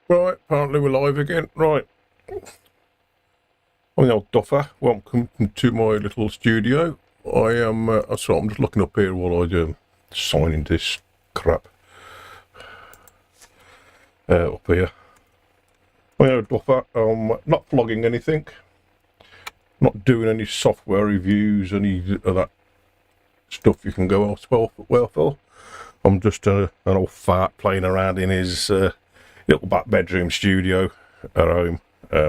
Right, apparently we're live again. Right. I'm the old Doffer. Welcome to my little studio. I am, sorry, I'm just looking up here while I sign into this crap. Up here. I'm the old Doffer. I'm not vlogging anything. Not doing any software reviews, any of that stuff you can go elsewhere for. I'm just an old fart playing around in his little back bedroom studio at home.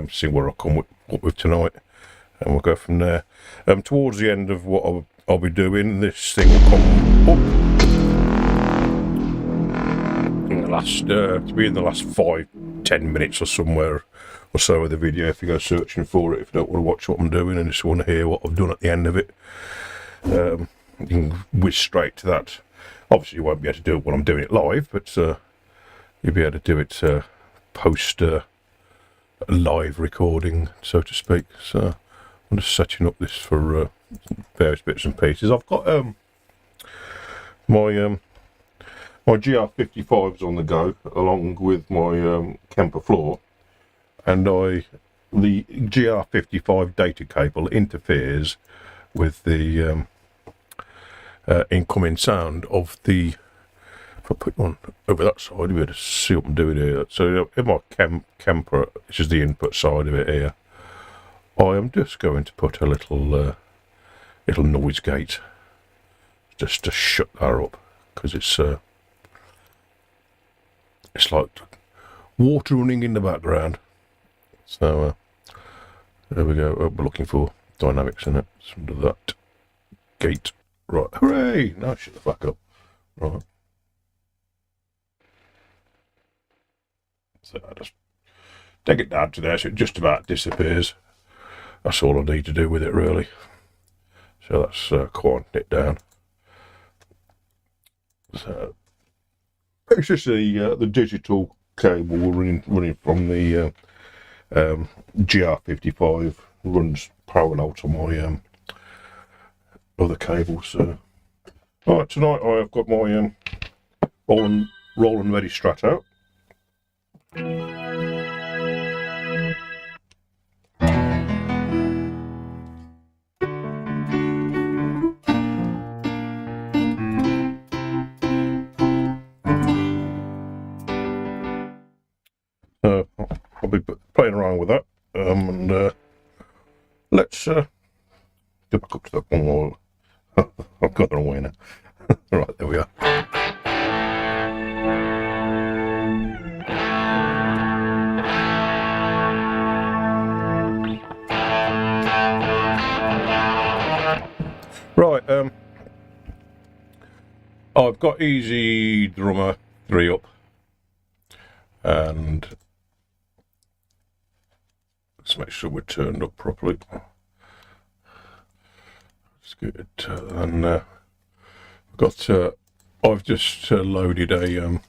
See where I come up with tonight, and we'll go from there. Towards the end of what I'll be doing, this thing will come up in the last to be in the last 5-10 minutes or somewhere or so of the video. If you go searching for it, if you don't want to watch what I'm doing and just want to hear what I've done at the end of it, you can whiz straight to that. Obviously you won't be able to do it when I'm doing it live, but you'll be able to do it post live recording, so to speak. So I'm just setting up this for various bits and pieces. I've got my GR55s on the go, along with my Kemper floor, and the GR55 data cable interferes with the incoming sound of the. If I put one over that side, you'll be able to see what I'm doing here. So in my Kemper, which is the input side of it here, I am just going to put a little noise gate just to shut that up, because it's like water running in the background. So there we go. We're looking for dynamics in it. So under that gate, right? Hooray! Now shut the fuck up. Right. So I just take it down to there, so it just about disappears. That's all I need to do with it, really. So that's quieting it down. So it's just the digital cable running from the GR55 runs parallel to my other cables. So right, tonight I've got my roll and ready Strat out. I'll be playing around with that, and let's go back up to that one more. I've got the wrong way now. Right, there we are. Right, I've got Easy Drummer 3 up, and let's make sure we're turned up properly. That's good. And I've got I've just loaded a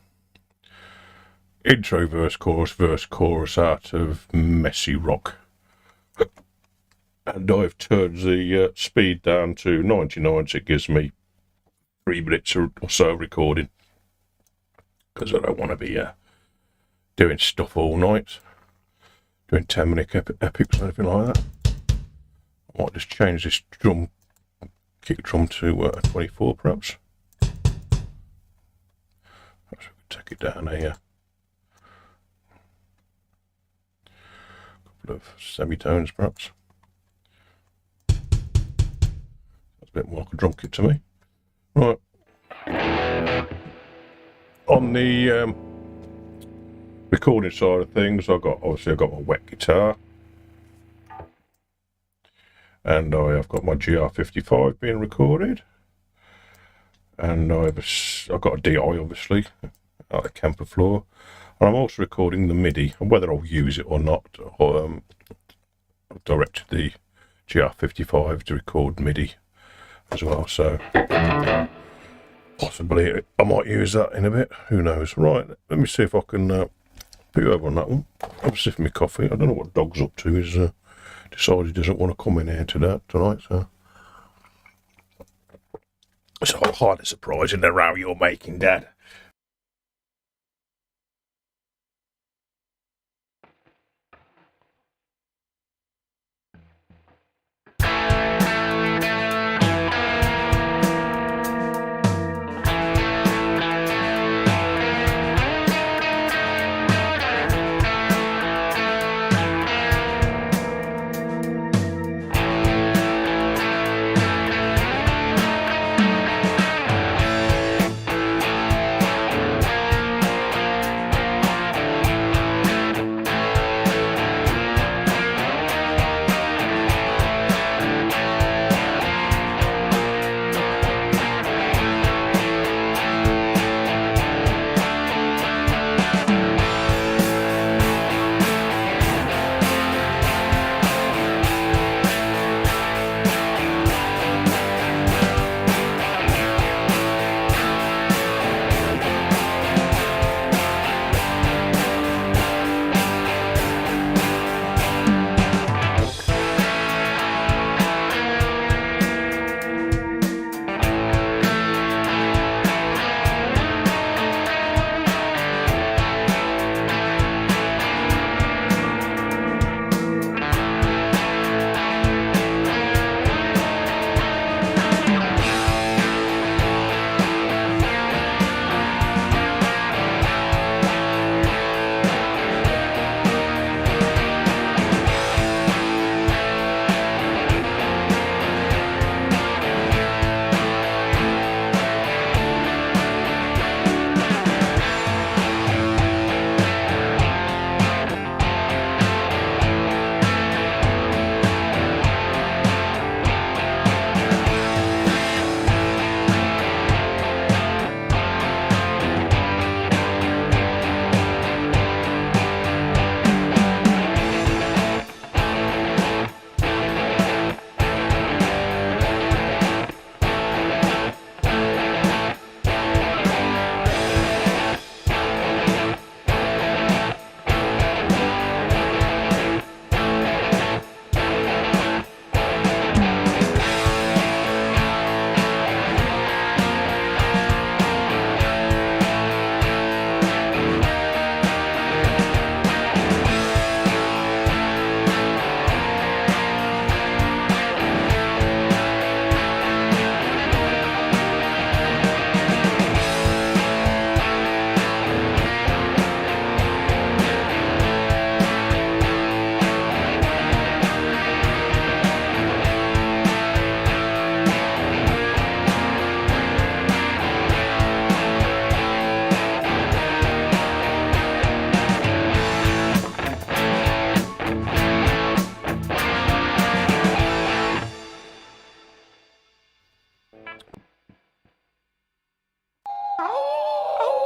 intro verse chorus out of Messy Rock, and I've turned the speed down to 99, so it gives me 3 minutes or so of recording, because I don't want to be doing stuff all night, doing 10-minute epics or anything like that. I might just change this kick drum to 24 perhaps. Perhaps we could take it down here. A couple of semitones perhaps. That's a bit more like a drum kit to me. Right. On the recording side of things, I've got my wet guitar, and I have got my GR55 being recorded, and I've got a DI obviously out the Kemper floor, and I'm also recording the MIDI. And whether I'll use it or not, I've directed the GR55 to record MIDI as well, so possibly I might use that in a bit, who knows. Right, let me see if I can put you over on that one. I'm sipping my coffee. I don't know what dog's up to. He's decided he doesn't want to come in here tonight, so it's highly surprising the row you're making, Dad.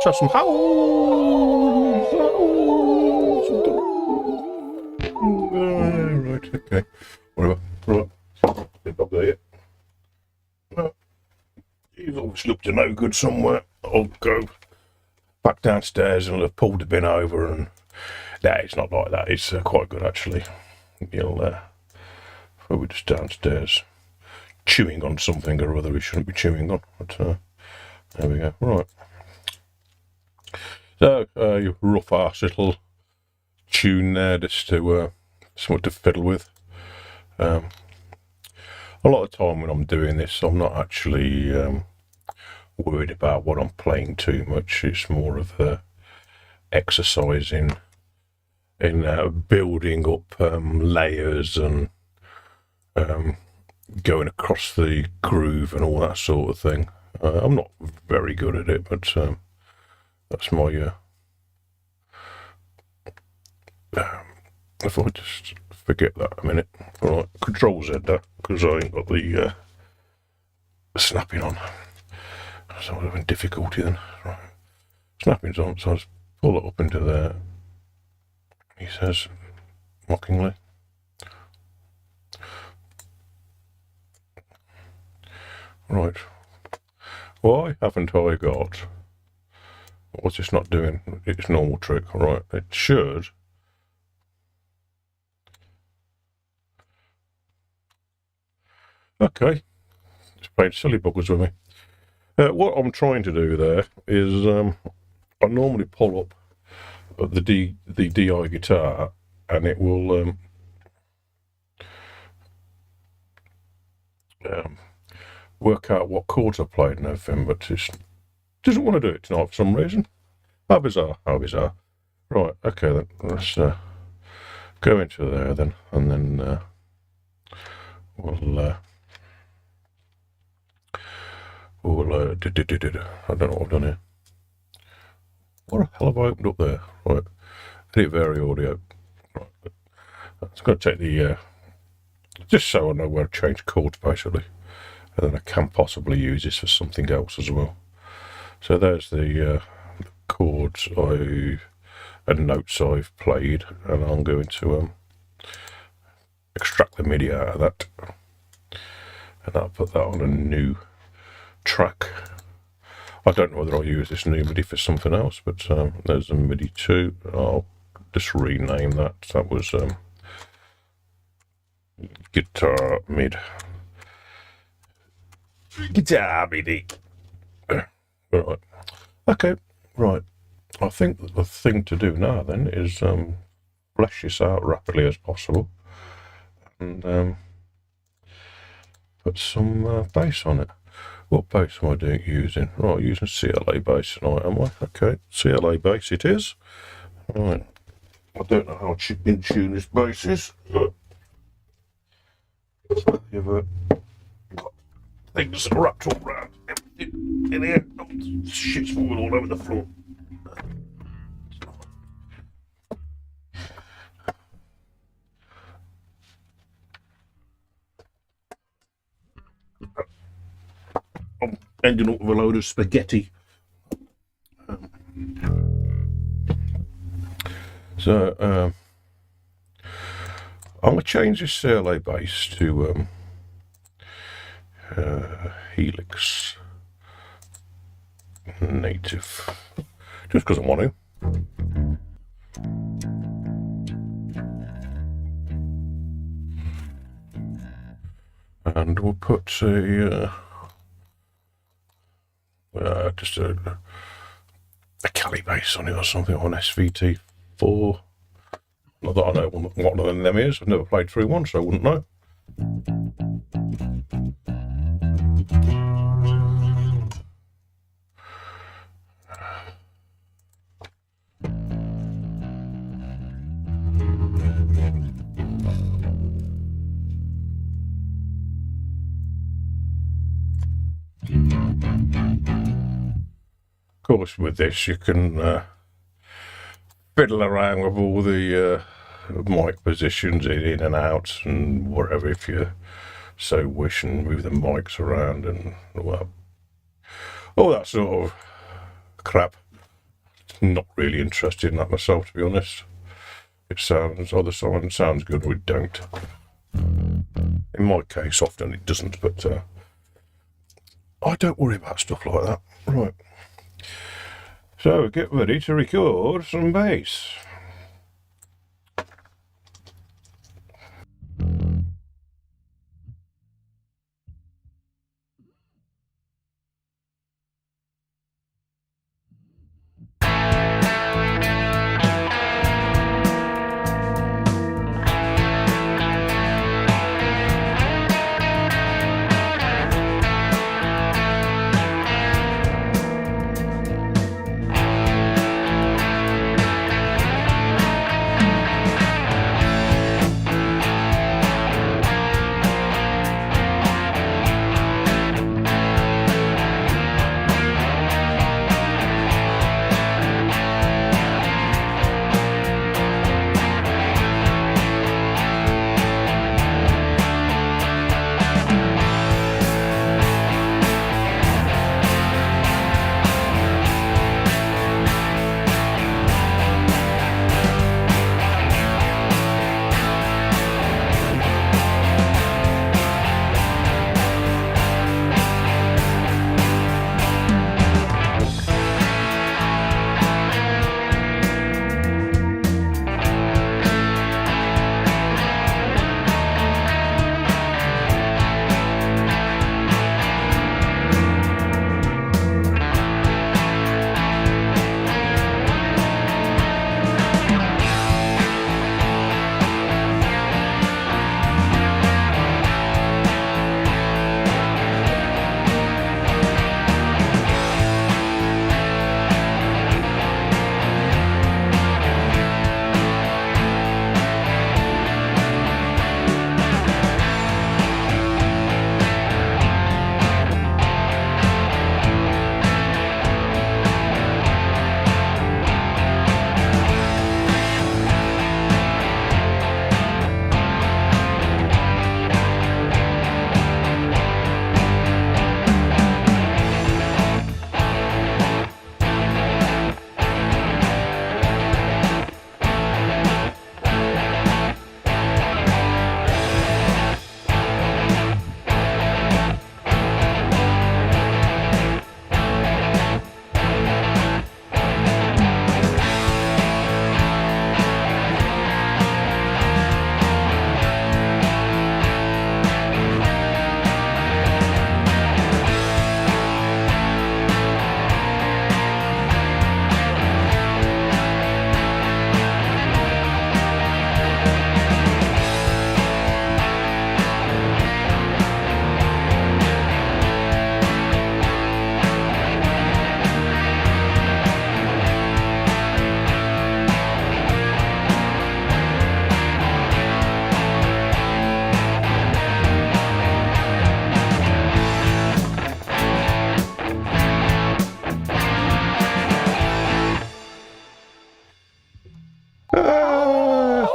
have some howls. Right, okay. Whatever. Right. The dog there yet? No. He's obviously up to no good somewhere. I'll go back downstairs and he'll have pulled the bin over, and no, it's not like that. It's quite good actually. He'll probably just downstairs chewing on something or other he shouldn't be chewing on. But there we go. Right. So your rough arse little tune there, just to something to fiddle with. A lot of the time when I'm doing this, I'm not actually worried about what I'm playing too much. It's more of a exercise in building up layers and going across the groove and all that sort of thing. I'm not very good at it, but that's my if I just forget that a minute. Right, Control Z that, because I ain't got the snapping on. So I'm having difficulty then. Right. Snapping's on, so I'll just pull it up into there. He says, mockingly. Right. Why haven't I got... What's this not doing its normal trick? Right, it should... Okay. It's playing silly buggers with me. What I'm trying to do there is I normally pull up the DI guitar and it will work out what chords I played and everything, but it doesn't want to do it tonight for some reason. How bizarre, how bizarre. Right, okay then, let's go into there then, and then we'll I don't know what I've done here. What the hell have I opened up there? Right, edit vary audio. Right, it's going to take the just so I know where to change chords basically, and then I can possibly use this for something else as well. So there's the chords and notes I've played, and I'm going to extract the MIDI out of that, and I'll put that on a new track. I don't know whether I'll use this new MIDI for something else, but there's a MIDI 2. I'll just rename that. That was guitar MIDI. Right. Okay. Right. I think the thing to do now then is flesh this out rapidly as possible, and put some bass on it. What bass am I using? Right, using CLA bass tonight, am I? Okay, CLA bass it is. Right. I don't know how in tune this bass is. You've got things wrapped all around everything in here. Oh, shit's falling all over the floor. I'm ending up with a load of spaghetti. So I'm going to change this CLA bass to Helix Native, just because I want to. And we'll put just a Cali bass on it or something, on SVT4. Not that I know what one of them is. I've never played through one, so I wouldn't know. Of course, with this you can fiddle around with all the mic positions in and out and whatever if you so wish, and move the mics around and all that sort of crap. not really interested in that myself, to be honest. It sounds, other song sounds good, or it don't. In my case, often it doesn't, but I don't worry about stuff like that. Right. So, get ready to record some bass.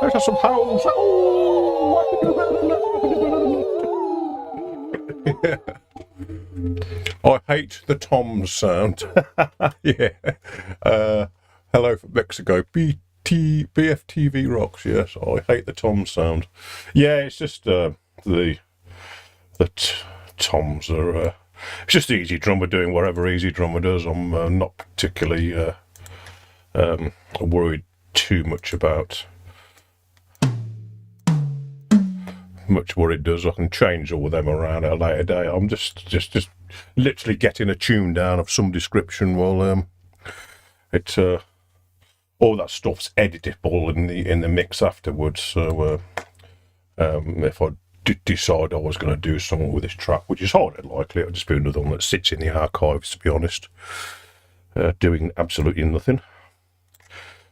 Let us some hounds. I hate the Tom sound. Yeah. Hello from Mexico. BFTV rocks. Yes, I hate the Tom sound. Yeah, it's just the toms are. It's just easy drummer doing whatever easy drummer does. I'm not particularly worried too much about what it does. I can change all of them around at a later date. I'm just literally getting a tune down of some description while it's all that stuff's editable in the mix afterwards. So if I did decide I was going to do something with this track, which is highly likely, it'll just be another one that sits in the archives, to be honest, doing absolutely nothing.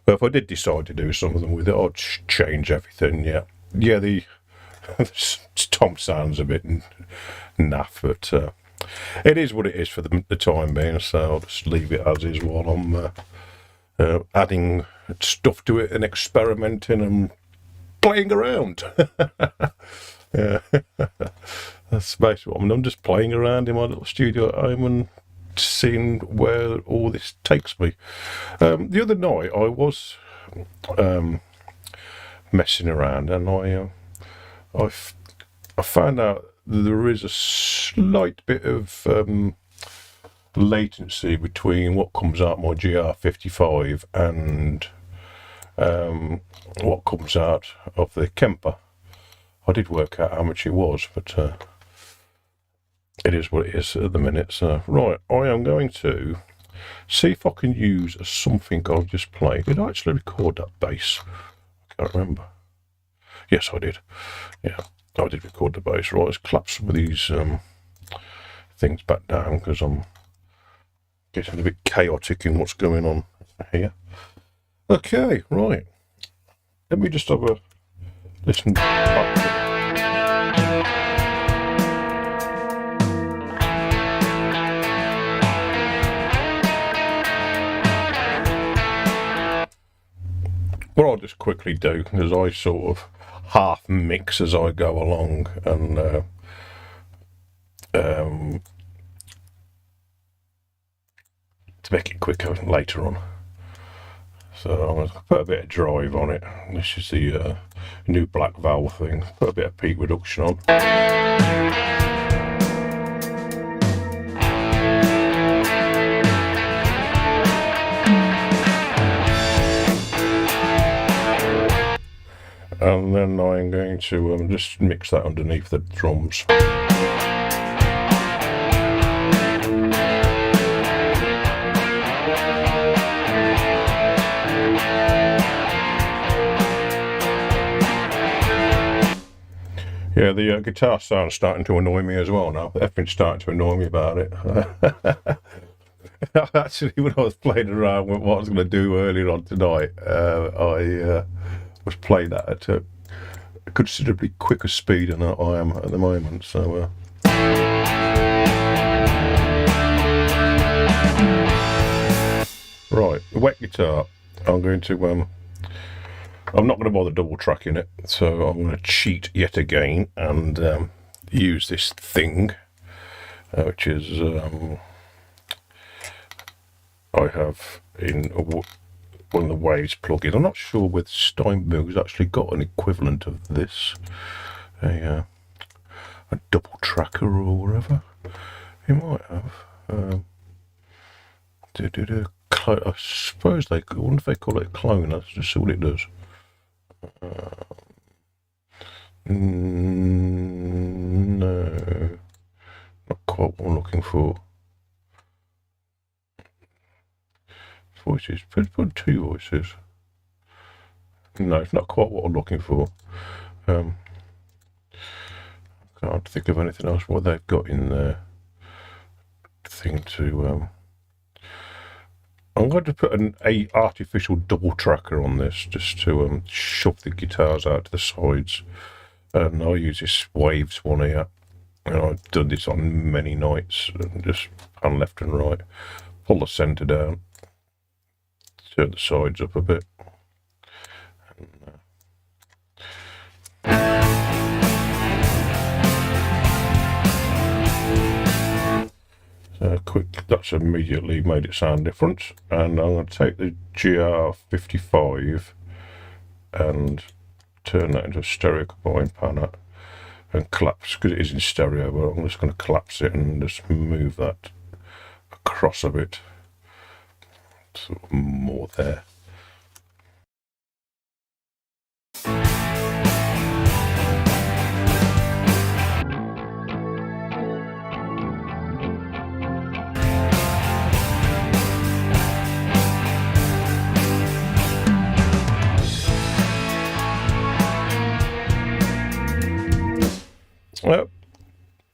But if I did decide to do something with it, I'd change everything. Yeah, the Tom sounds a bit naff, but it is what it is for the time being, so I'll just leave it as is while I'm adding stuff to it and experimenting and playing around. Yeah. That's basically what I'm just playing around in my little studio at home and seeing where all this takes me. The other night I was messing around, and I found out that there is a slight bit of latency between what comes out my GR55 and what comes out of the Kemper. I did work out how much it was, but it is what it is at the minute. So right, I am going to see if I can use something I've just played. Did I actually record that bass? I can't remember. Yes, I did. Yeah, I did record the bass. Right, let's clap some of these things back down, because I'm getting a bit chaotic in what's going on here. Okay, right. Let me just have a listen back. What I'll just quickly do is I sort of half mix as I go along, and to make it quicker later on. So I'm going to put a bit of drive on it. This is the new Black Valve thing. Put a bit of peak reduction on. And then I'm going to just mix that underneath the drums. Yeah, the guitar sound's starting to annoy me as well now. Everything's starting to annoy me about it. Actually, when I was playing around with what I was going to do earlier on tonight, I was playing that at a considerably quicker speed than I am at the moment. So right, wet guitar. I'm going to I'm not going to bother double tracking it, so I'm going to cheat yet again and use this thing, which is I have in one of the Waves plugins. I'm not sure whether Steinberg's actually got an equivalent of this, a double tracker or whatever. He might have. I suppose I wonder if they call it a clone. Let's just see what it does. No, not quite what I'm looking for. Voices, put two voices. No, it's not quite what I'm looking for. Can't think of anything else what they've got in their thing to. I'm going to put an artificial double tracker on this, just to shove the guitars out to the sides. And I'll use this Waves one here. And I've done this on many nights, and just pan left and right, pull the centre down, turn the sides up a bit. Quick, that's immediately made it sound different. And I'm going to take the GR55 and turn that into a stereo combined panner and collapse, because it is in stereo, but I'm just going to collapse it and just move that across a bit, sort of more there.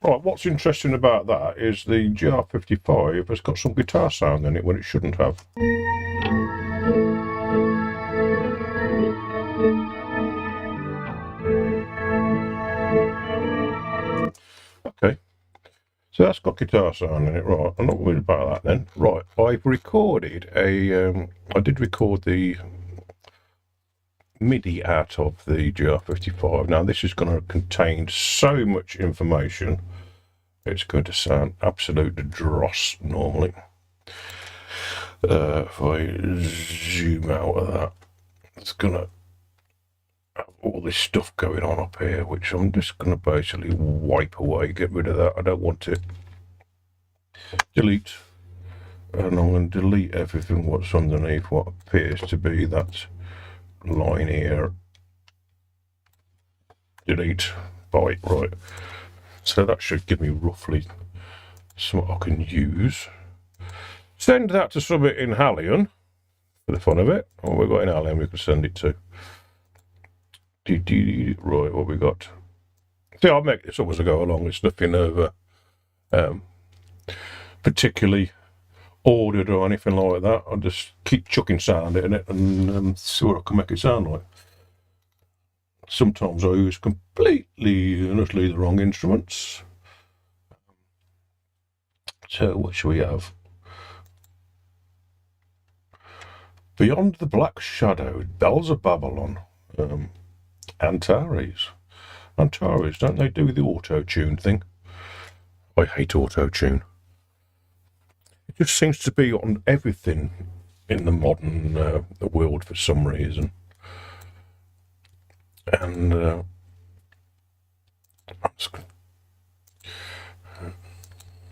Right, what's interesting about that is the GR55 has got some guitar sound in it when it shouldn't have. Okay, so that's got guitar sound in it, right. I'm not worried about that then. Right, I've recorded I did record the MIDI out of the GR55. Now this is going to contain so much information. it's going to sound absolute dross normally. If I zoom out of that, it's gonna have all this stuff going on up here, which I'm just gonna basically wipe away, get rid of that. I don't want it. Delete, and I'm going to delete everything what's underneath what appears to be that line here. Delete. Right. So that should give me roughly something I can use. Send that to something in Hallion for the fun of it. Oh, we've got in Hallion we can send it to. Right, what we got? See, I'll make this up as I go along. It's nothing over particularly ordered or anything like that. I'll just keep chucking sound in it and see what I can make it sound like. Sometimes I use completely and utterly the wrong instruments. So what should we have? Beyond the Black Shadow, Bells of Babylon, Antares. Antares, don't they do the auto-tune thing? I hate auto-tune. It just seems to be on everything in the modern world for some reason. And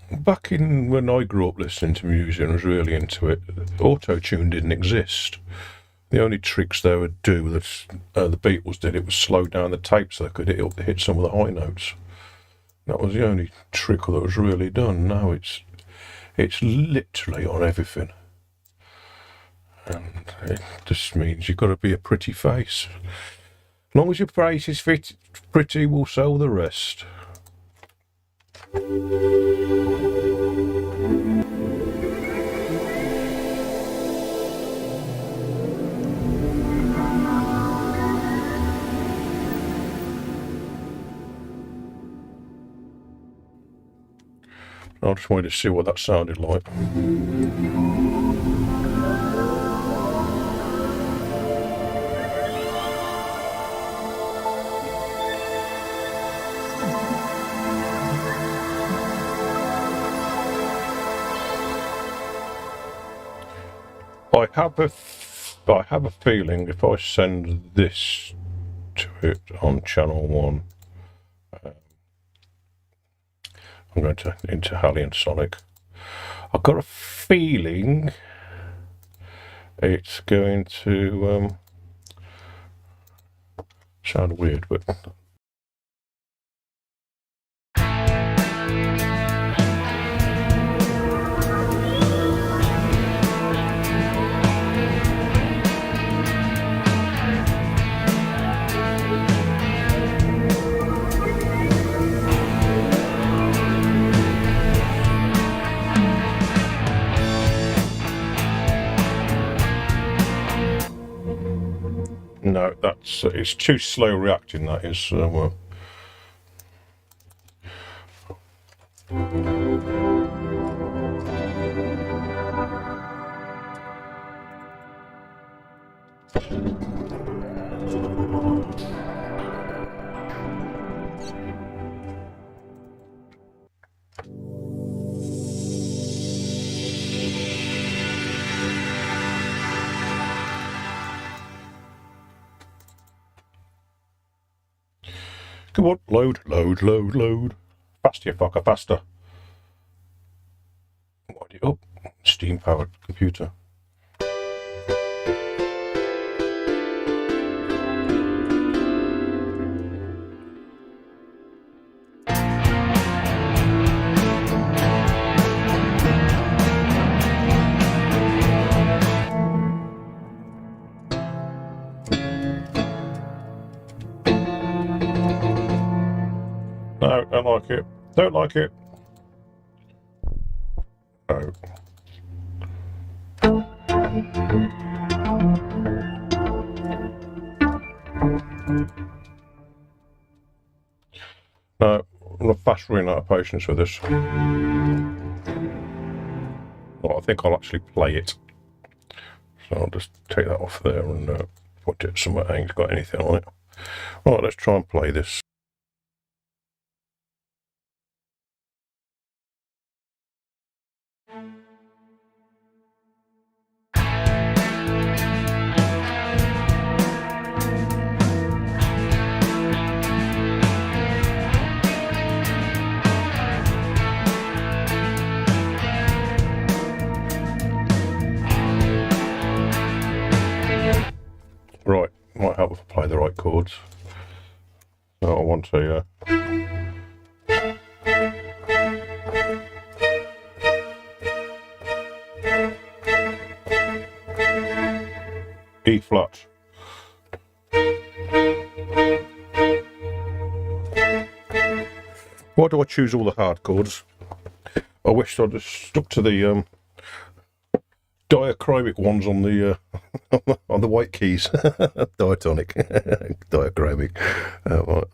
back in when I grew up listening to music and was really into it, auto-tune didn't exist. The only tricks they would do that the Beatles did, it was slow down the tape so they could hit some of the high notes. That was the only trick that was really done. Now it's literally on everything. And it just means you've got to be a pretty face. As long as your face is pretty, we'll sell the rest. I just wanted to see what that sounded like. I have a feeling if I send this to it on channel 1, I'm going to into Hallion Sonic. I've got a feeling it's going to sound weird, but no, it's too slow reacting, that is. Come on, load. Faster, you fucker, faster. Wind it up. Steam-powered computer. No, don't like it. Don't like it. No. No, I'm fast running out of patience with this. Well, I think I'll actually play it. So I'll just take that off there and put it somewhere that ain't got anything on it. Right, let's try and play this. Right, might help if I play the right chords. So I want to E flat. Why do I choose all the hard chords? I wish I'd just stuck to the diachromic ones on the on the white keys. Diatonic, diachromic. Right.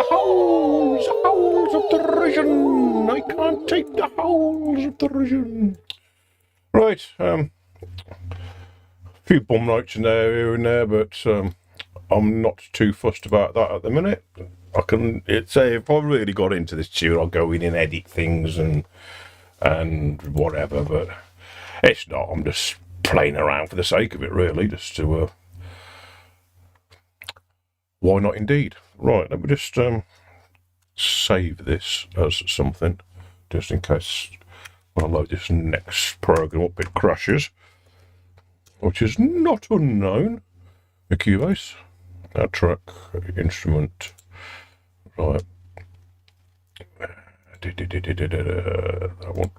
Howls of derision. I can't take the howls of derision. Right, a few bum notes in there, here and there, but I'm not too fussed about that at the minute. If I really got into this tune, I'll go in and edit things and whatever, but it's not. I'm just playing around for the sake of it, really, just to why not indeed? Right, let me just save this as something, just in case when I load this next program up it crashes, which is not unknown. A Cubase, a track, instrument, right. That one.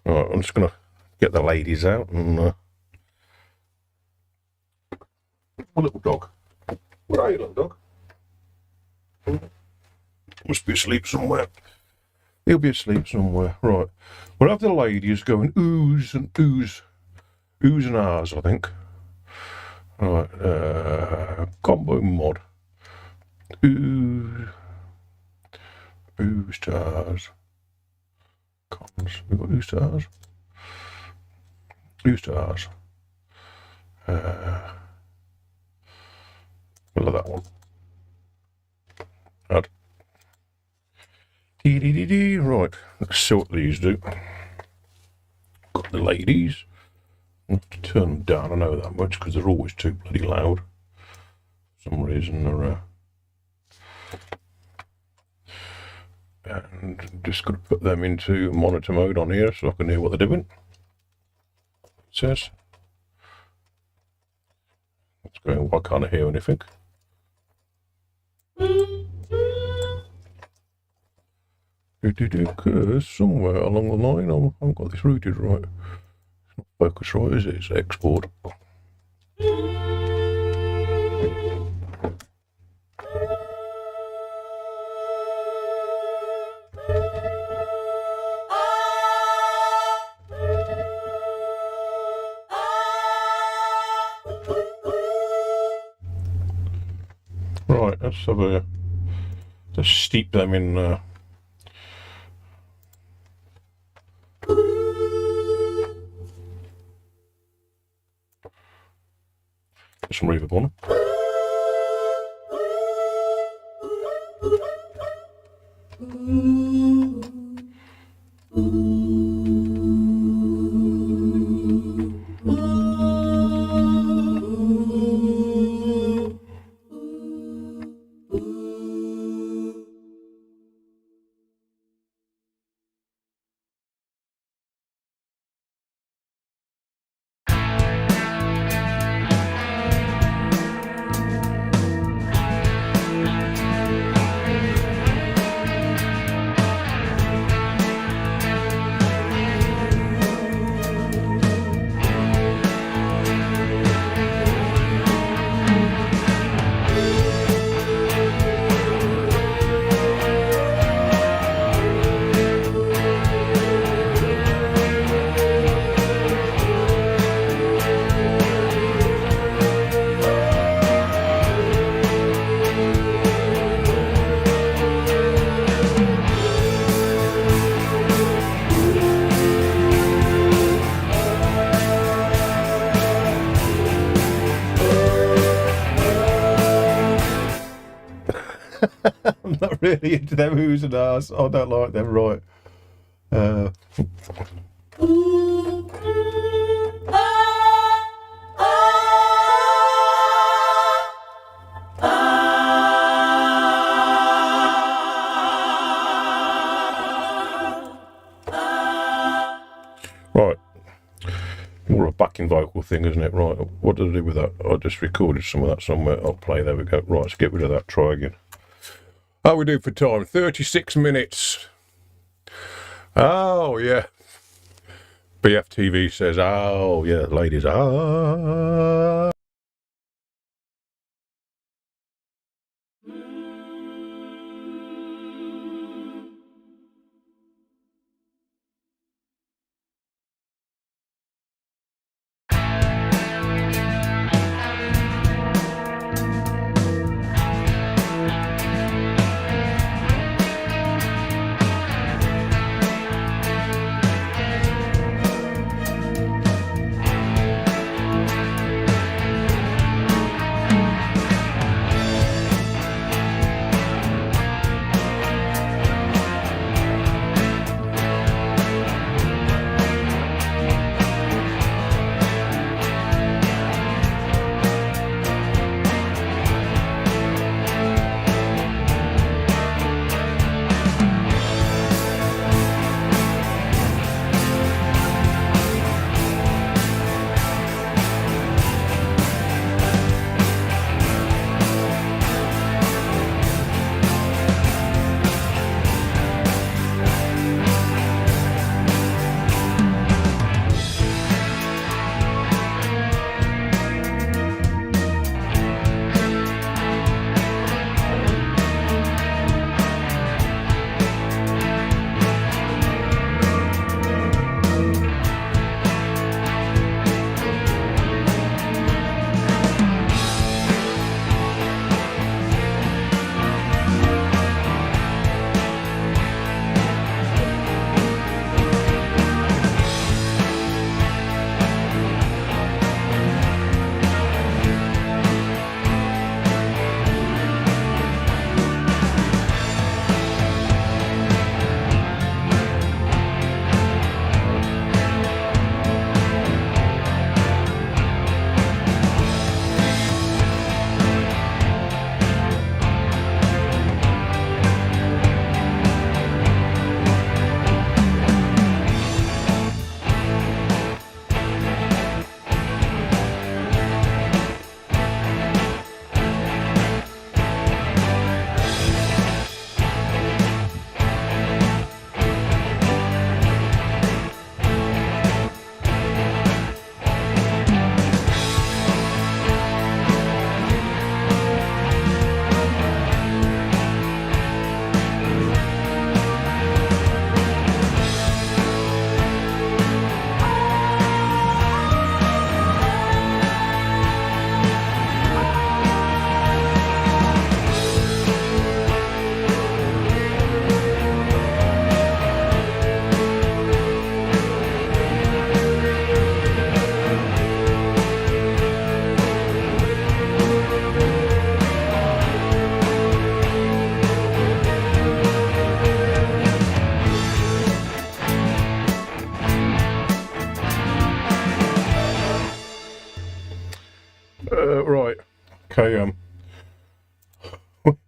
Right, I'm just gonna get the ladies out and a little dog. Where are you, little dog? Must be asleep somewhere. He'll be asleep somewhere. Right. We'll have the ladies going oohs and oohs. Oohs and ahs, I think. Right. Combo mod. Ooh. Ooh stars. Cons. We've got ooh stars. Ooh stars. We'll have that one. Add. Right, let's see what these do. Got the ladies. I have to turn them down, I know that much, because they're always too bloody loud. For some reason they're... And just got to put them into monitor mode on here so I can hear what they're doing. It says. It's going, why can't I hear anything? Because somewhere along the line I haven't got this routed right. It's not focus right, is it? It's export. Right, let's have a... Let's steep them in... some reverb on them. I'm not really into them who's and ahs. I don't like them, right. Right. More a backing vocal thing, isn't it? Right. What did I do with that? I just recorded some of that somewhere. I'll play. There we go. Right, let's get rid of that. Try again. How we do for time? 36 minutes. Oh, yeah. BFTV says, oh, yeah, ladies, ah.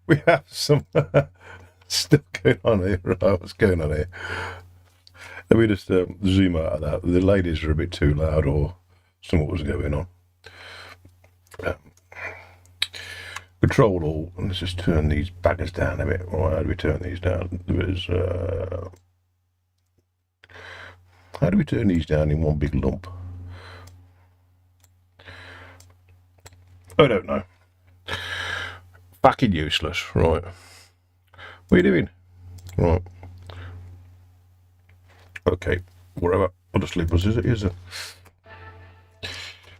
we have some stuff going on here. Right, what's going on here? Let me just zoom out of that. The ladies are a bit too loud, or something was going on. Control all. Let's just turn these baggers down a bit. Right, how do we turn these down? There's how do we turn these down in one big lump? I don't know. Fucking useless. Right. What are you doing? Right. Okay. Whatever. I'll just leave us as it is.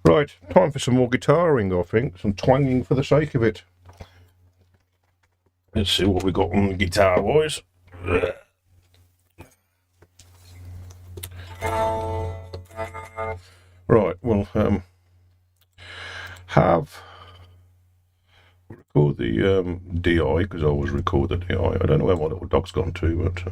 Right. Time for some more guitaring, I think. Some twanging for the sake of it. Let's see what we got on the guitar, boys. Right, well, record the DI, because I always record the DI. I don't know where my little dog's gone to, but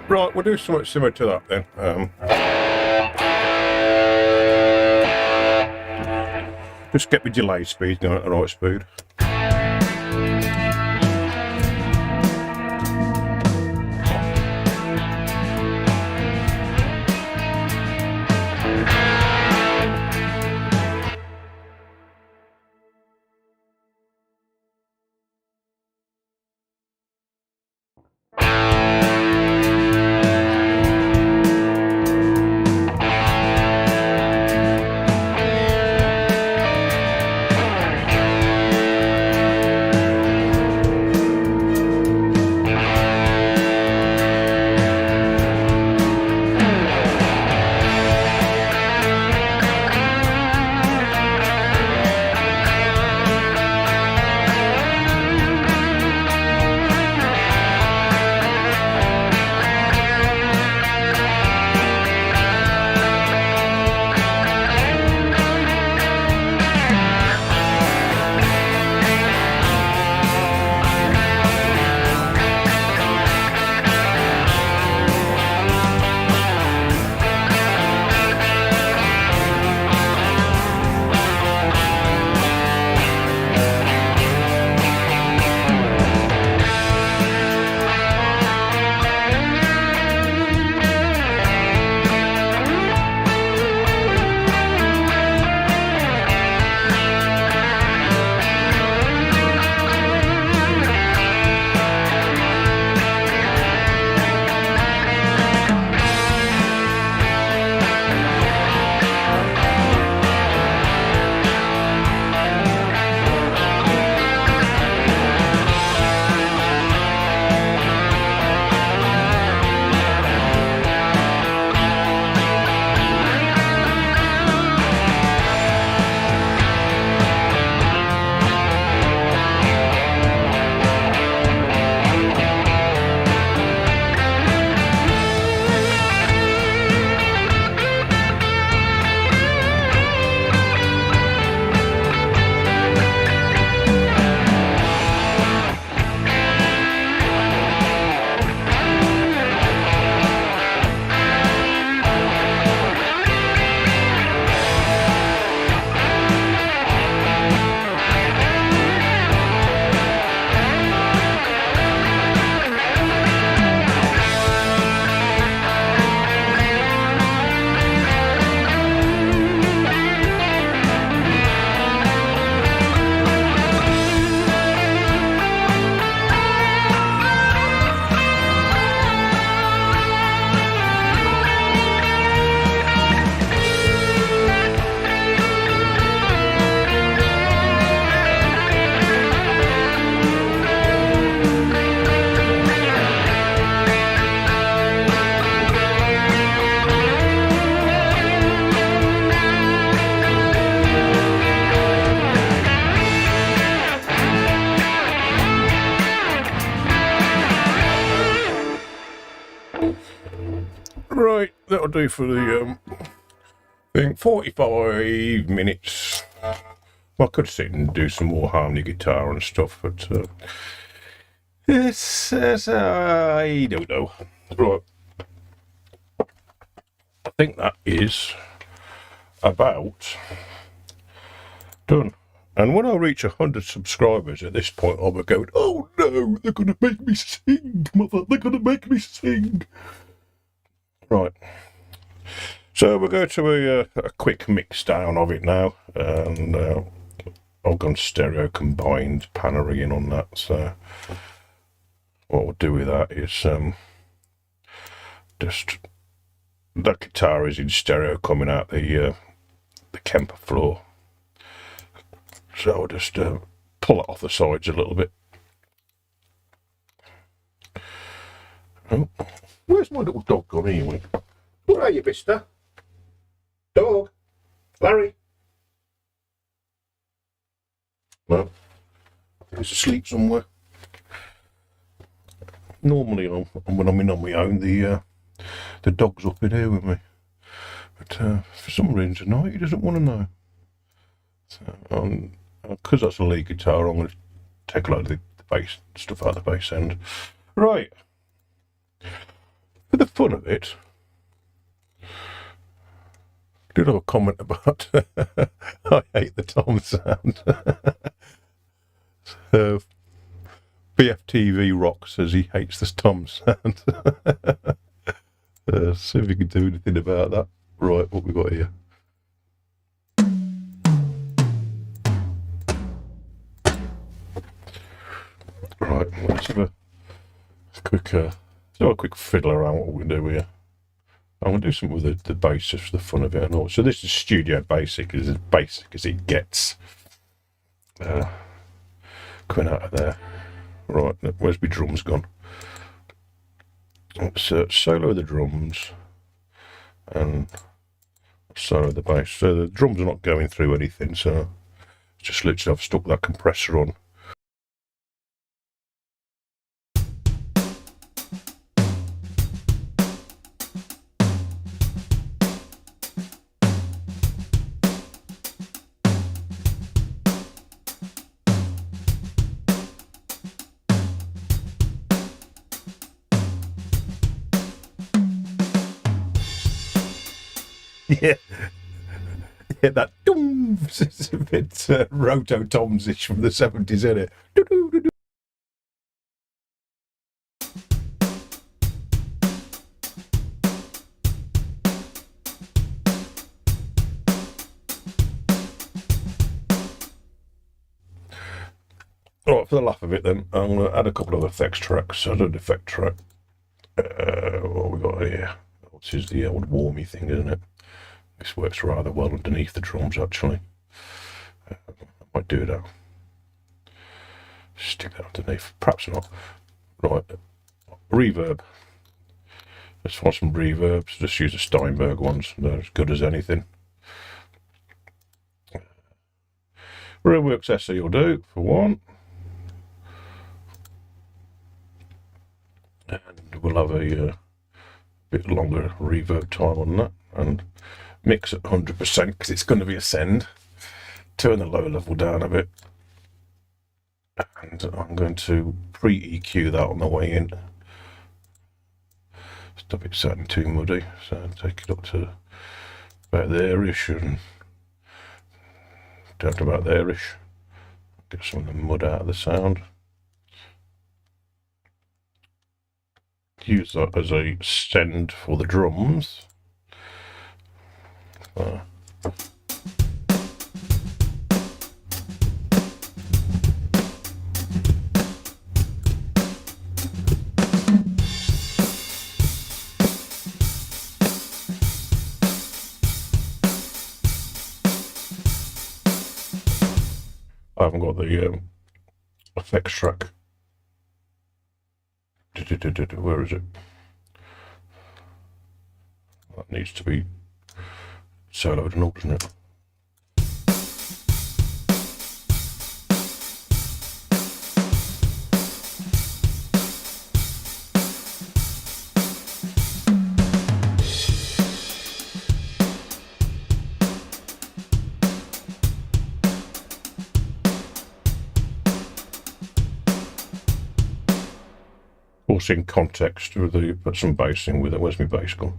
right, we'll do something similar to that then. Just get my delay speed going at the right speed. Right, that'll do for the I think 45 minutes. I could sit and do some more harmony guitar and stuff, but I don't know. Right, I think that is about done. And when I reach 100 subscribers at this point, I'll be going, oh no, they're going to make me sing, mother, they're going to make me sing. Right. So we'll go to a quick mix down of it now. And I've gone stereo combined, pannery in on that. So what we'll do with that is just, that guitar is in stereo coming out the Kemper floor. So I'll just pull it off the sides a little bit. Oh, where's my little dog gone anyway? Where are you, mister? Dog? Larry? No, he's asleep somewhere. Normally, when I'm in on my own, the dog's up in here with me. But for some reason tonight, he doesn't want to know. So, because that's a lead guitar, I'm going to take a lot of the bass stuff out of the bass end. Right. For the fun of it, I did have a comment about I hate the tom sound. So, BFTV Rock says he hates the tom sound. See if we can do anything about that. Right, what we got here? Right, let's have a quick fiddle around what we can do here. I'm going to do something with the bass just for the fun of it and all. So this is Studio Basic, it's as basic as it gets. Coming out of there. Right, where's my drums gone? Let's solo the drums and solo the bass. So the drums are not going through anything, so just literally I've stuck that compressor on. Yeah, yeah, that doom, it's a bit Roto-Toms-ish from the 70s, isn't it? Alright, for the laugh of it then, I'm going to add a couple of effects tracks. Add an effect track. What we got here? This is the old warmy thing, isn't it? This works rather well underneath the drums, actually. I might do that. Stick that underneath. Perhaps not. Right. Reverb. Let's find some reverbs. Just use the Steinberg ones. They're as good as anything. Reworks SE will do, for one. And we'll have a bit longer reverb time on that. And mix at 100% because it's going to be a send. Turn the low level down a bit. And I'm going to pre-EQ that on the way in. Stop it sounding too muddy. So take it up to about there-ish and down to about there-ish. Get some of the mud out of the sound. Use that as a send for the drums. I haven't got the effects track. Where is it? That needs to be soloed and all, doesn't it? course in context with the, put some bass in with it. Where's my bass gone?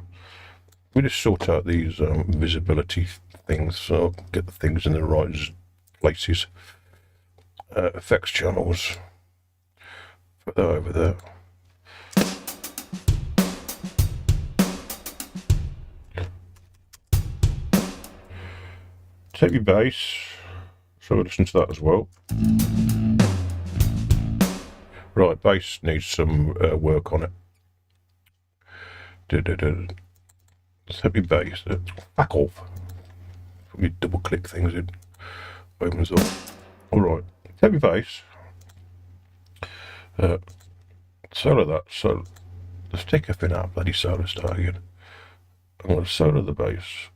We just sort out these visibility things, so get the things in the right places. Effects channels, put that over there. Take your bass, so we'll listen to that as well. Right, bass needs some work on it. Let's have your bass. Back off. Put me double click things in. Opens up. Alright, take your bass. Solo that. So let's take a out bloody solo start again. I'm going to solo the bass.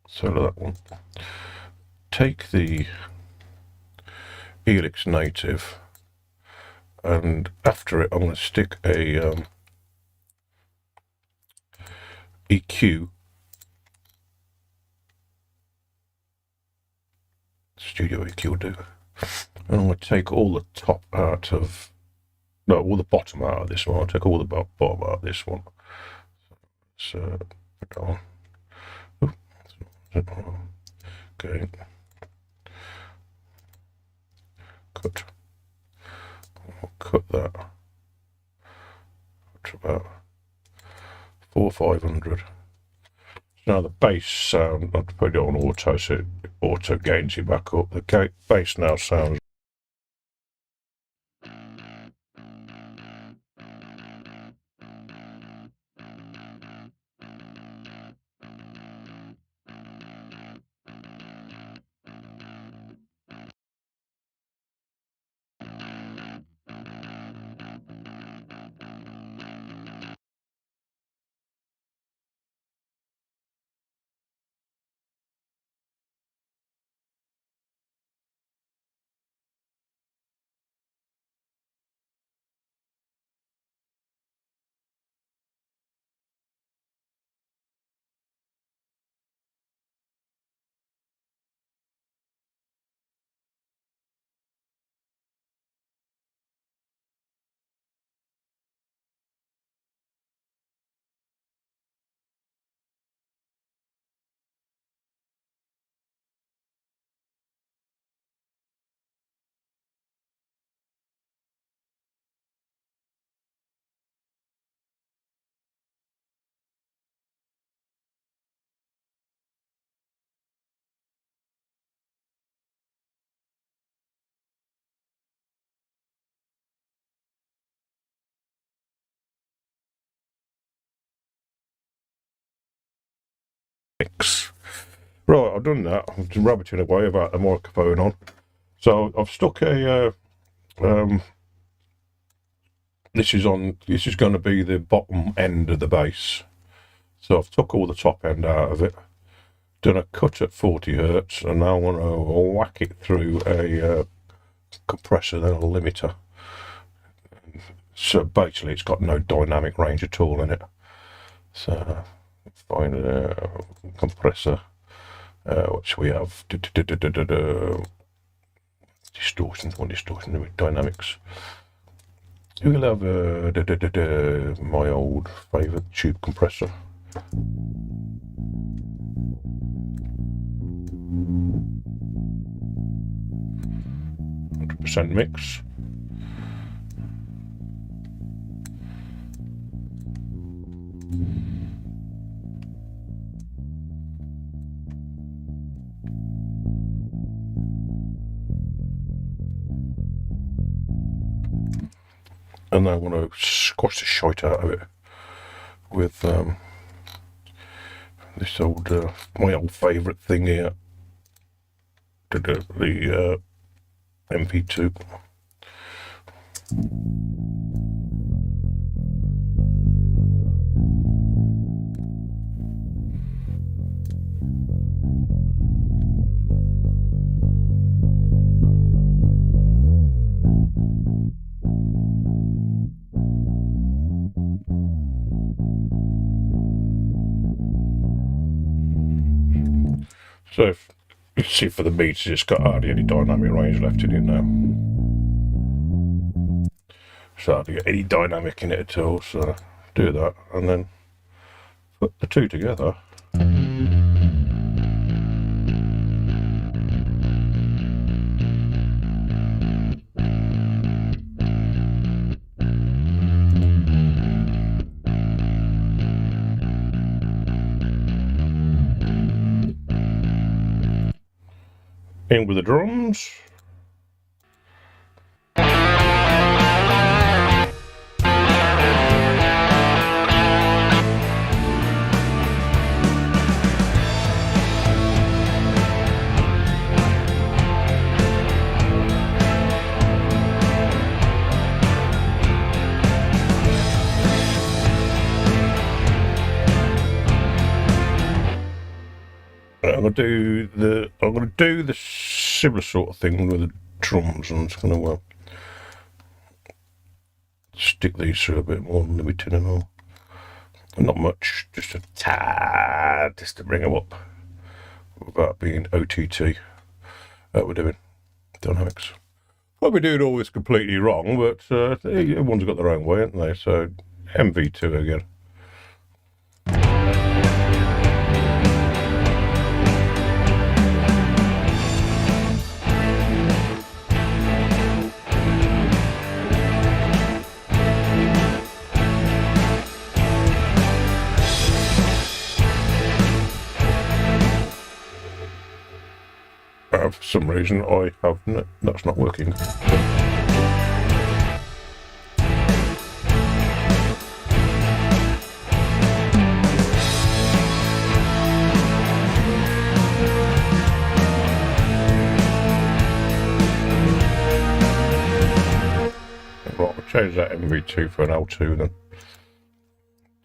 Solo that one. Take the Helix Native, and after it I'm going to stick a EQ, Studio EQ will do, and I'm going to take all the top out of, no, all the bottom out of this one. I'll take all the bottom out of this one. So put that on. Okay. Cut. I'll cut that to about 400-500. Now the bass sound, I'll put it on auto so it auto gains you back up. The bass now sounds mix. Right, I've done that. I've been rabbiting away about the microphone on. So I've stuck a this is going to be the bottom end of the bass. So I've took all the top end out of it, done a cut at 40 Hertz, and now I want to whack it through a compressor, then a limiter. So basically it's got no dynamic range at all in it. So find a compressor, which we have distortion with dynamics. We'll have my old favourite tube compressor. % mix. And I want to squash the shite out of it with this old, my old favourite thing here, the MP2. So if you see for the meters, it's got hardly any dynamic range left in it now. It's hard to get any dynamic in it at all, so do that and then put the two together. In with the drums. I'm gonna do the similar sort of thing with the drums, and I'm just gonna stick these through a bit more limited and all. Not much, just a tad, just to bring them up without being OTT. We're doing dynamics. I'll be doing all this completely wrong, but everyone's got their own way, haven't they? So MV2 again. For some reason that's not working. Right, I'll change that MV2 for an L2 then.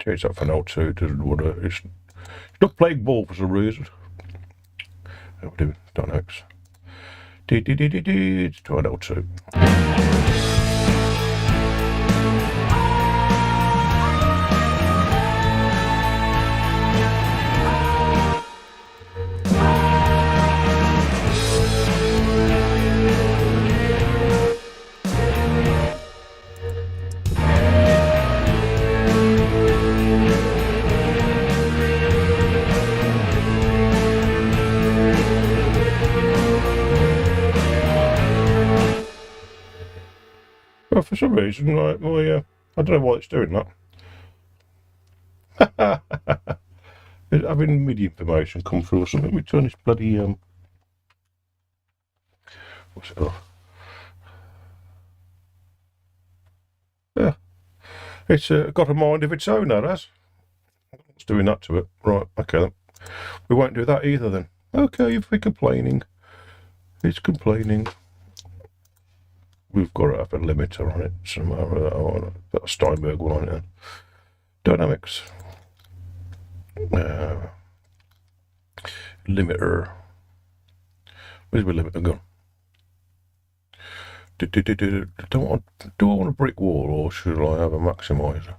Change that for an L2, doesn't want to, it's not playing ball for some reason. We're doing dynamics. Let's try an L2. Well, for some reason, like I don't know why it's doing that. It's having MIDI information come through or something. Let me turn this bloody what's it off? Yeah, it's got a mind of its own. That has. It's doing that to it. Right. Okay. Then. We won't do that either then. Okay, if we're complaining, it's complaining. We've got to have a limiter on it somehow. Put a Steinberg one on it. Dynamics. Limiter. Where's my limiter gone? Do I want a brick wall or should I have a maximizer?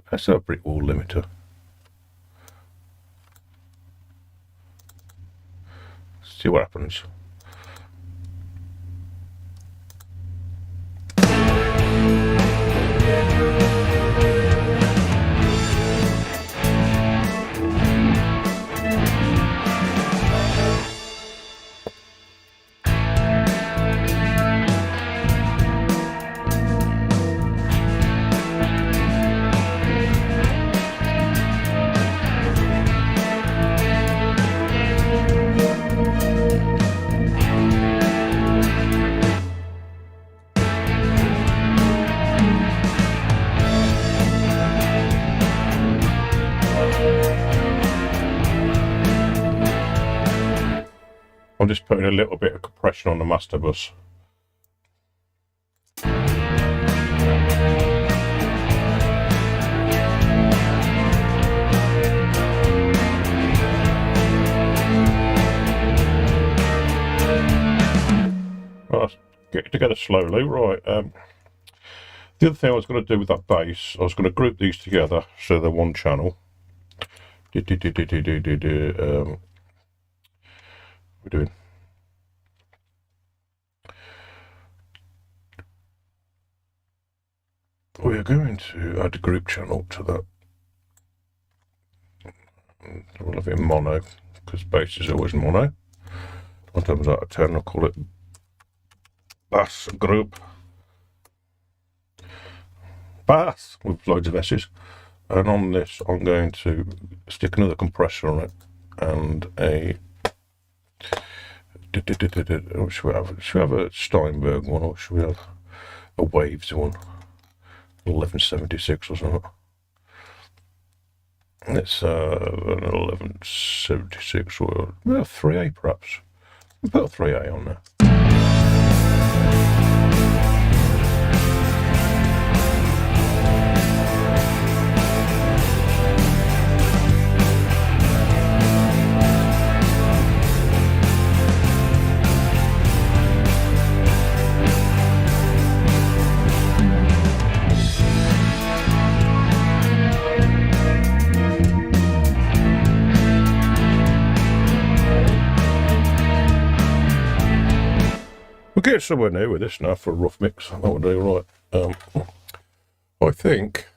That's a brick wall limiter. See what happens. I'm just putting a little bit of compression on the master bus. Right, get it together slowly. Right. The other thing I was going to do with that bass, I was going to group these together so they're one channel. We're doing we are going to add a group channel to that. We'll have it in mono, because bass is always mono. 9 times out of 10 I'll call it bass group. Bass with loads of S's. And on this I'm going to stick another compressor on it and a should we have a Steinberg one, or should we have a Waves one? 1176 or something. It's an 1176 or a 3A perhaps. We'll put a 3A on there. We'll get somewhere new with this now for a rough mix. That would do right. I think.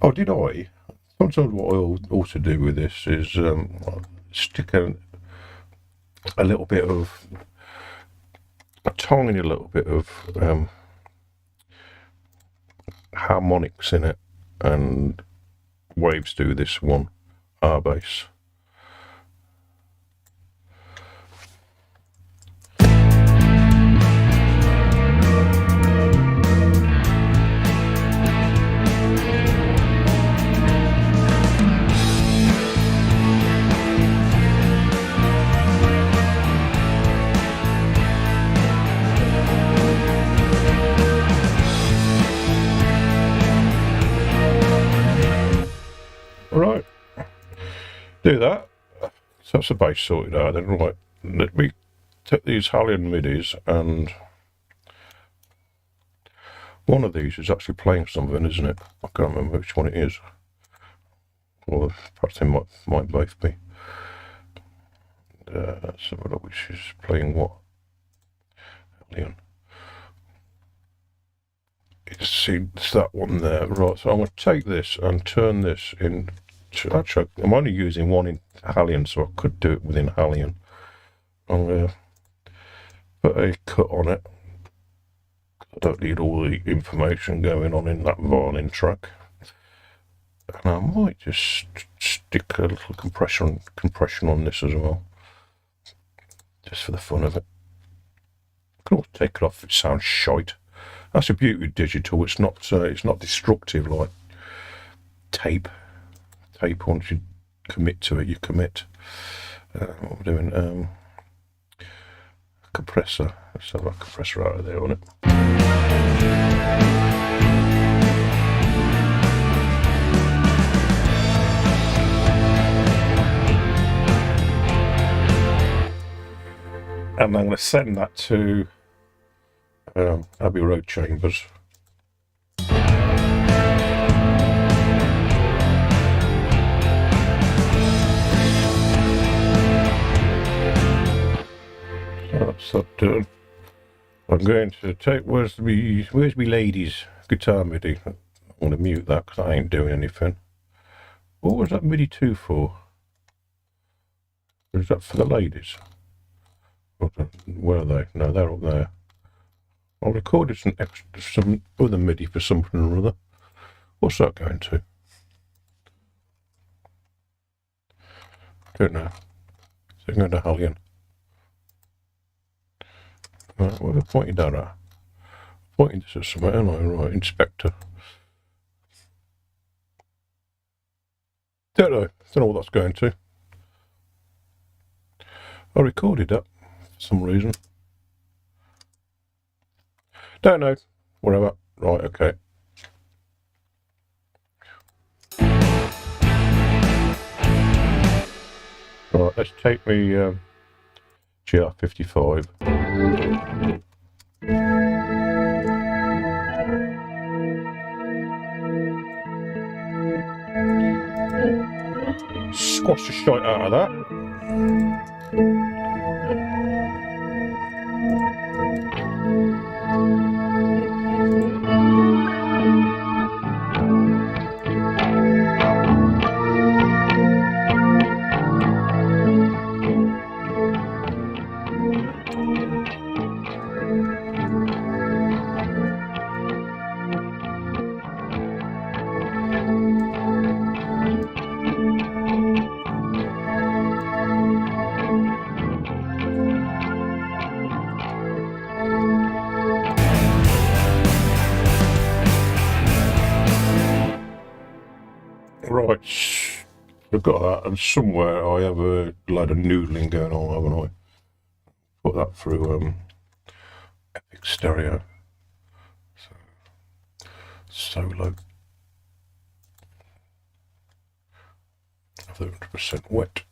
Oh, did I? Sometimes what I also do with this is stick a little bit of, a tiny little bit of harmonics in it, and Waves do this one, R bass. Right, do that. So that's the bass sorted out then. Right, let me take these Hallion midis, and one of these is actually playing something, isn't it? I can't remember which one it is. Or perhaps they might both be. Let's have a look which is playing what. Hallion. It's that one there. Right, so I'm going to take this and turn this in. Actually, I'm only using one in Hallion, so I could do it within Hallion. I'm going to put a cut on it. I don't need all the information going on in that violin track. And I might just stick a little compression on this as well, just for the fun of it. I can always take it off if it sounds shite. That's the beauty of digital. It's not destructive like tape. Tape, once you commit to it, you commit. What we're doing, compressor. Let's have a compressor out of there on it. And I'm going to send that to Abbey Road Chambers. That's that done. I'm going to take, where's me ladies guitar MIDI? I want to mute that because I ain't doing anything. What was that MIDI 2 for? Or is that for the ladies? Where are they? No, they're up there. I recorded some other MIDI for something or other. What's that going to? Don't know. Is it going to Hallion? Right, what have I pointed that at? Pointing this at somewhere, am I? Right, inspector. Don't know what that's going to. I recorded that for some reason. Don't know. Whatever. Right, okay. Right, let's take me GR55. Squash the shite out of that. I've got that, and somewhere I have a load of noodling going on, haven't I? Put that through Epic Stereo. So, solo. 100% wet.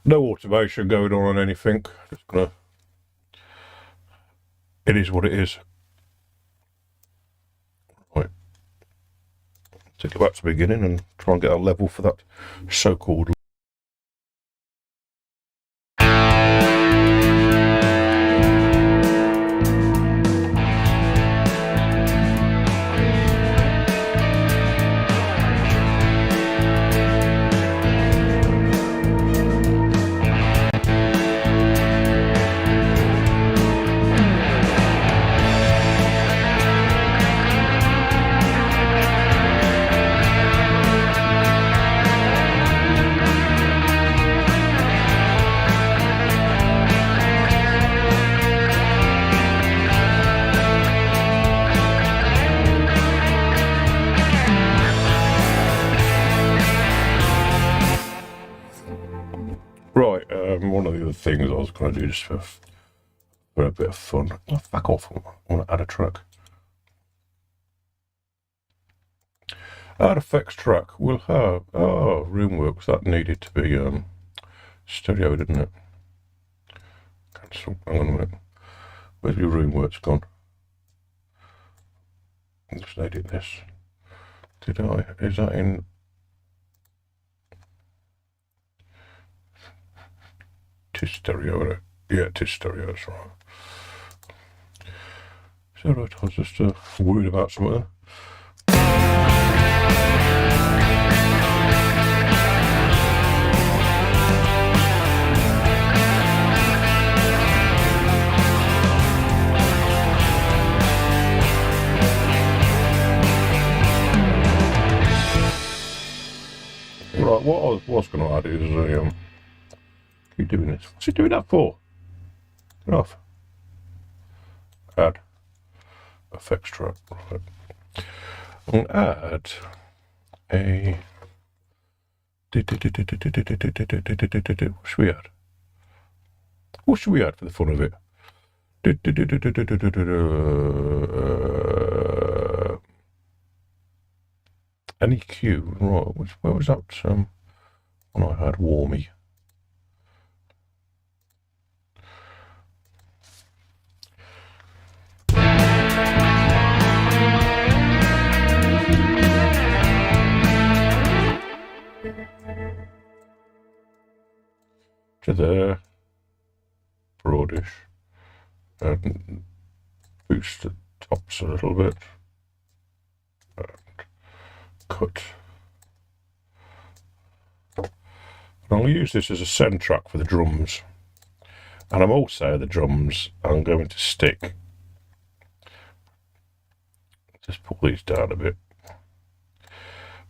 No automation going on anything. Just gonna. It is what it is. Right. Take it back to the beginning and try and get a level for that so-called. Right, one of the other things I was going to do just for a bit of fun. Oh, back off, I want to add a track. Add effects track will have, Roomworks, that needed to be stereo, didn't it? Cancel, hang on a minute. Where's your Roomworks gone? Just edit this. Did I, is that in? Tis stereo, isn't it? Yeah, it is stereo, that's right. So right, I was just worried about something then. Right, what I was going to add is a keep doing this. What's he doing that for? Get off. Add effects track. Right. I'm going to add a. What should we add? What should we add for the fun of it? An EQ, right? Where was that? When I had Warmy. To there, broadish, and boost the tops a little bit, and cut. And I'll use this as a send track for the drums, and I'm also the drums I'm going to stick. Just pull these down a bit.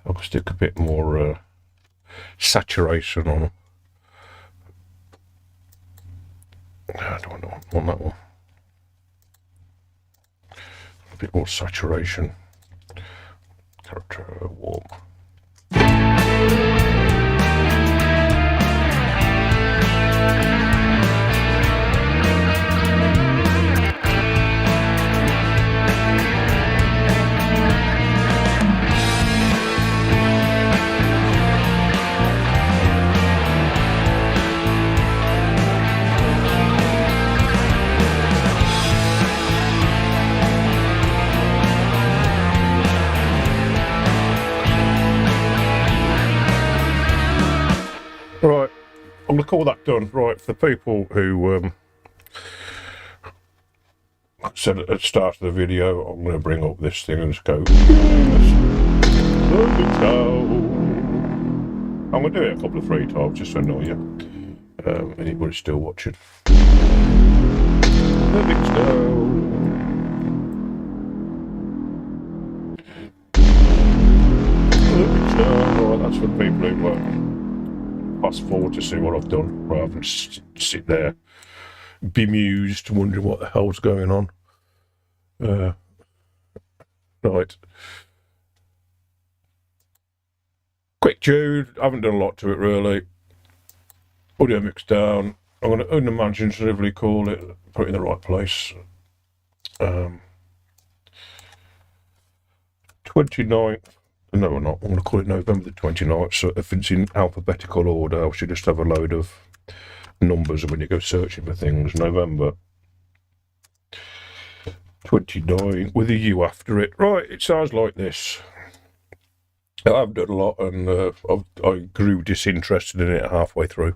I'll stick a bit more saturation on them. I don't want that one. A bit more saturation. Character warm. Right, I'm going to call that done. Right, for the people who said at the start of the video, I'm going to bring up this thing and just go, yes, let's go. I'm going to do it a couple of 3 times just to annoy you. Anybody's still watching. Let's go. Right, that's for the people who fast forward to see what I've done rather than sit there bemused wondering what the hell's going on. Right, quick tune. I haven't done a lot to it really. Audio mix down. I'm going to unimaginatively call it, put it in the right place. 29th. No, we're not. I'm going to call it November the 29th. So if it's in alphabetical order, I should just have a load of numbers when you go searching for things. November 29 with a U after it. Right, it sounds like this. I've done a lot, and I grew disinterested in it halfway through.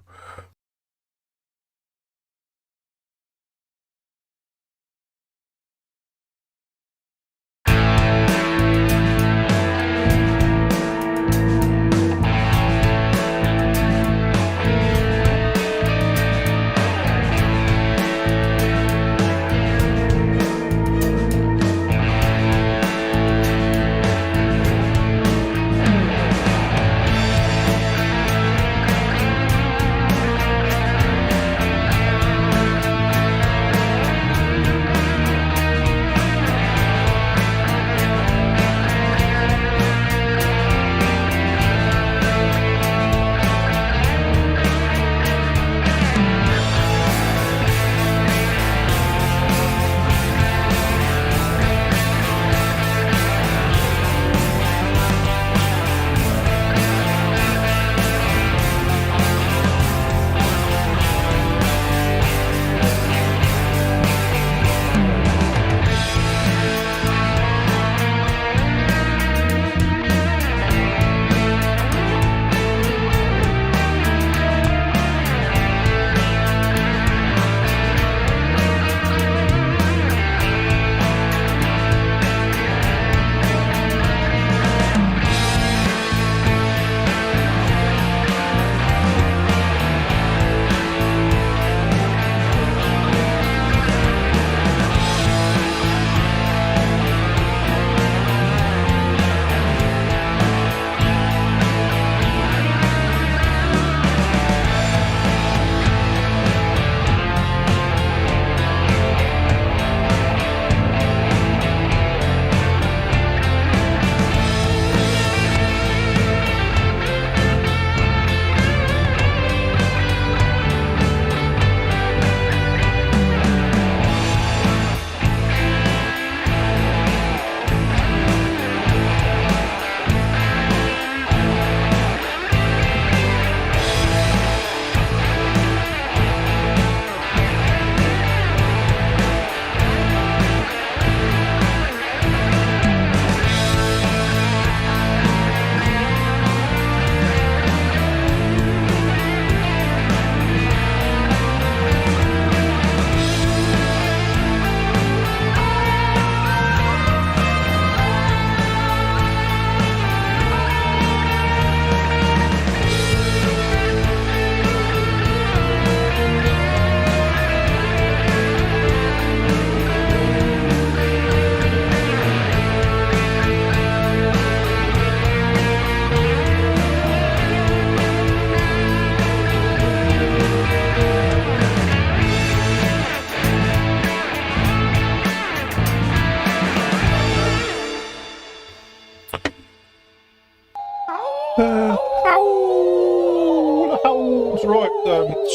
Right,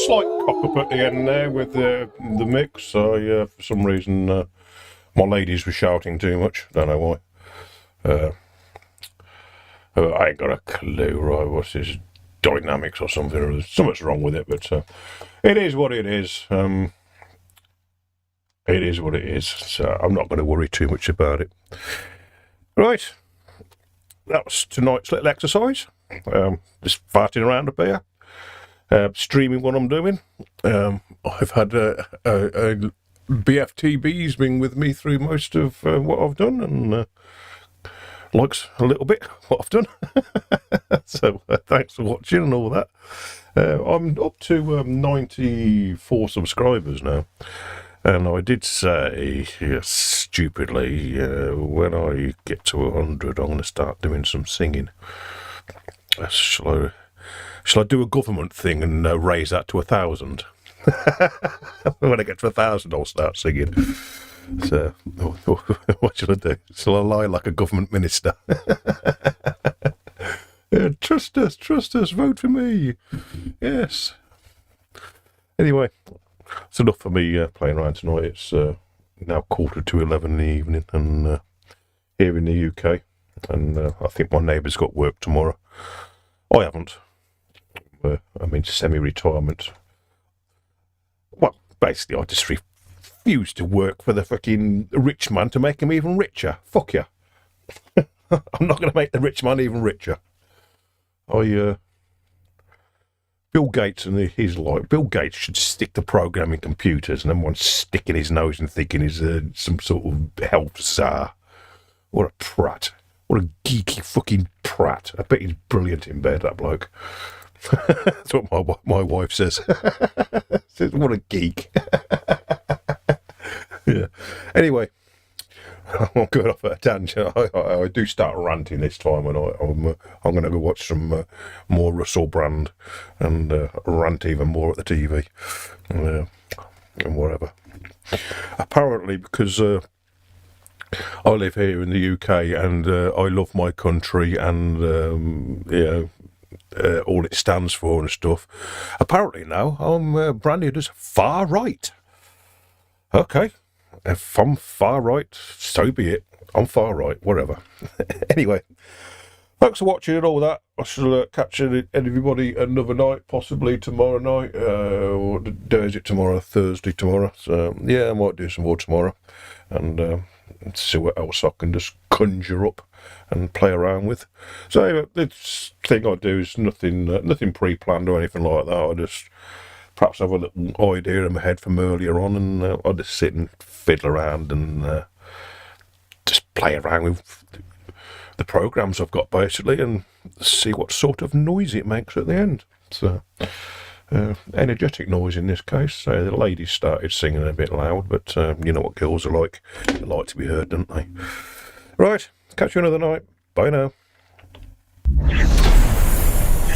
slight cock up at the end there with the mix. For some reason, my ladies were shouting too much. Don't know why. I ain't got a clue. Right, what's this? Dynamics or something? Or something's wrong with it, but it is what it is. It is what it is. So I'm not going to worry too much about it. Right, that was tonight's little exercise. Just farting around up here. Streaming what I'm doing. I've had BFTB's been with me through most of what I've done, and likes a little bit what I've done. So thanks for watching and all that. I'm up to 94 subscribers now, and I did say stupidly when I get to 100 I'm going to start doing some singing. Shall I do a government thing and raise that to 1,000? When I get to 1,000, I'll start singing. So, what shall I do? Shall I lie like a government minister? Trust us, vote for me. Yes. Anyway, it's enough for me playing around tonight. It's now 11:15 in the evening, and here in the UK, and I think my neighbour's got work tomorrow. I haven't. I'm in semi-retirement. Well, basically, I just refuse to work for the fucking rich man to make him even richer. Fuck you. I'm not going to make the rich man even richer. Bill Gates and his like. Bill Gates should stick to programming computers, and everyone's sticking his nose and thinking he's some sort of health czar. What a prat. What a geeky fucking prat. I bet he's brilliant in bed, that bloke. That's what my wife says. Says, what a geek. Yeah. Anyway, I'm going off at a tangent. I do start ranting this time, and I'm going to go watch some more Russell Brand and rant even more at the TV and whatever. Apparently, because I live here in the UK and I love my country and all it stands for and stuff. Apparently now I'm branded as far right. Okay. If I'm far right, so be it. I'm far right, whatever. Anyway, thanks for watching and all that. I shall catch everybody another night, possibly tomorrow night. What day is it tomorrow? Thursday tomorrow. So, yeah, I might do some more tomorrow. And see what else I can just conjure up and play around with. So anyway, this thing I do is nothing pre-planned or anything like that. I just perhaps have a little idea in my head from earlier on, and I just sit and fiddle around and just play around with the programs I've got basically, and see what sort of noise it makes at the end. So energetic noise in this case. So the ladies started singing a bit loud, but you know what girls are like. They like to be heard, don't they? Right, catch you another night. Bye now.